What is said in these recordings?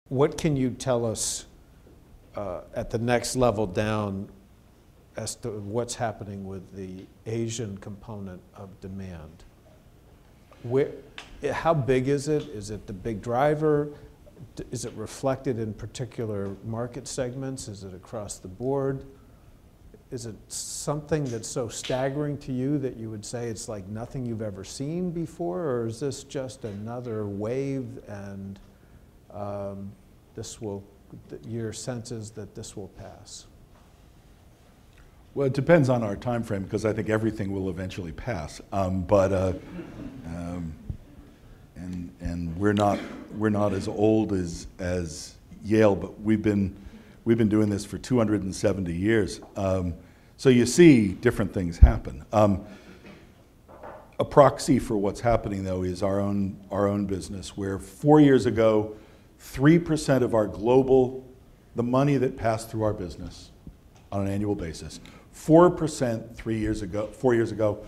What can you tell us at the next level down as to what's happening with the Asian component of demand? How big is it? Is it the big driver? Is it reflected in particular market segments? Is it across the board? Is it something that's so staggering to you that you would say it's like nothing you've ever seen before? Or is this just another wave and your sense is that this will pass? Well, it depends on our time frame, because I think everything will eventually pass. And we're not as old as Yale, but we've been doing this for 270 years. So you see different things happen. A proxy for what's happening, though, is our own business, where 4 years ago, 3% of our the money that passed through our business on an annual basis, 4% 4 years ago,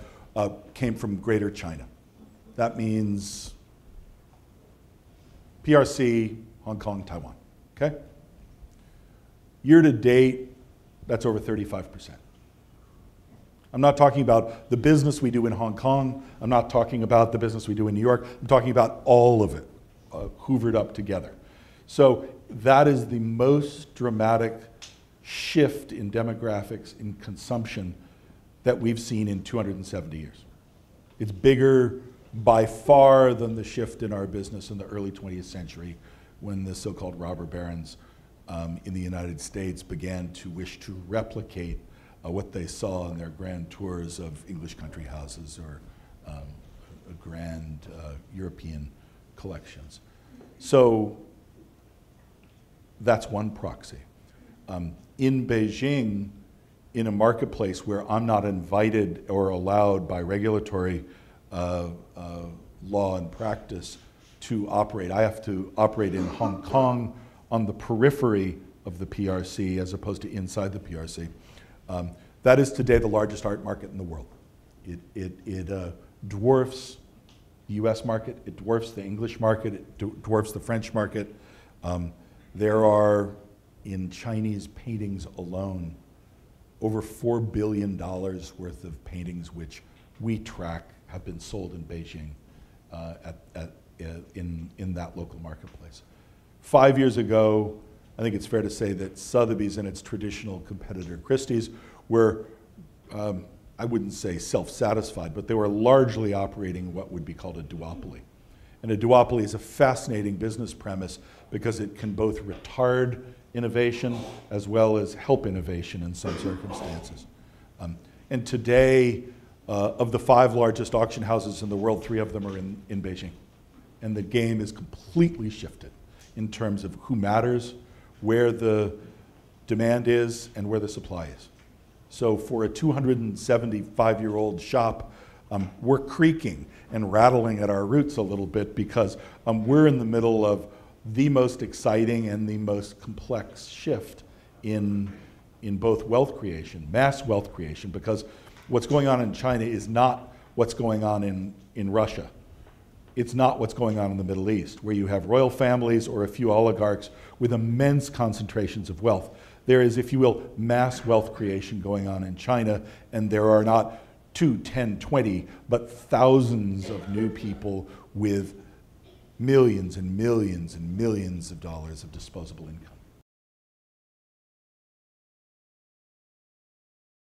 came from Greater China. That means PRC, Hong Kong, Taiwan, okay? Year to date, that's over 35%. I'm not talking about the business we do in Hong Kong. I'm not talking about the business we do in New York. I'm talking about all of it, hoovered up together. So that is the most dramatic shift in demographics, in consumption, that we've seen in 270 years. It's bigger by far than the shift in our business in the early 20th century, when the so-called robber barons in the United States began to wish to replicate what they saw in their grand tours of English country houses or grand European collections. So that's one proxy. In Beijing, in a marketplace where I'm not invited or allowed by regulatory law and practice to operate, I have to operate in Hong Kong on the periphery of the PRC as opposed to inside the PRC. That is today the largest art market in the world. It dwarfs the US market, it dwarfs the English market, it dwarfs the French market. There are, in Chinese paintings alone, over $4 billion worth of paintings which we track have been sold in Beijing in that local marketplace. 5 years ago, I think it's fair to say that Sotheby's and its traditional competitor Christie's were, I wouldn't say self-satisfied, but they were largely operating what would be called a duopoly. And a duopoly is a fascinating business premise because it can both retard innovation as well as help innovation in some circumstances. And today, of the 5 largest auction houses in the world, 3 of them are in Beijing. And the game is completely shifted in terms of who matters, where the demand is, and where the supply is. So for a 275-year-old shop, we're creaking and rattling at our roots a little bit because we're in the middle of the most exciting and the most complex shift in both wealth creation, mass wealth creation, because what's going on in China is not what's going on in Russia. It's not what's going on in the Middle East, where you have royal families or a few oligarchs with immense concentrations of wealth. There is, if you will, mass wealth creation going on in China, and there are not 2, 10, 20, but thousands of new people with millions and millions and millions of dollars of disposable income.